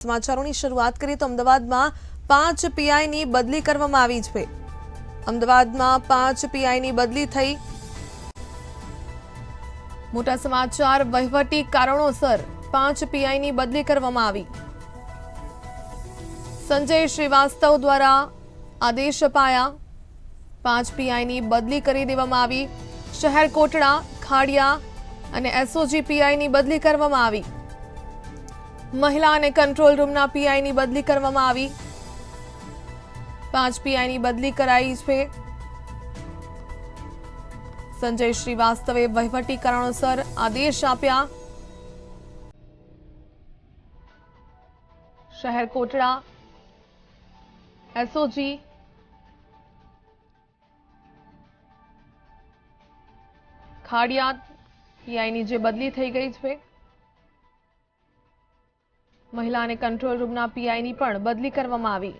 સમાચારોની શરૂઆત કરીએ તો અમદાવાદમાં 5 પીઆઈની બદલી કરવામાં આવી છે। અમદાવાદમાં 5 પીઆઈની બદલી થઈ। મોટા સમાચાર, વહીવટી કારણોસર 5 પીઆઈની બદલી કરવામાં આવી। સંજય શ્રીવાસ્તવ દ્વારા આદેશ અપાયા। 5 પીઆઈની બદલી કરી દેવામાં આવી। શહેર કોટડા, ખાડિયા અને એસઓજી પીઆઈની બદલી કરવામાં આવી। મહિલા અને કંટ્રોલ રૂમના પીઆઈની બદલી કરવામાં આવી। 5 પીઆઈની બદલી કરાઈ છે। સંજય શ્રીવાસ્તવે વહીવટી કારણોસર આદેશ આપ્યા। શહેર કોટડા, એસઓજી, ખાડિયા પીઆઈની જે બદલી થઈ ગઈ છે। મહિલા અને કંટ્રોલ રૂમના પીઆઈની પણ બદલી કરવામાં આવી।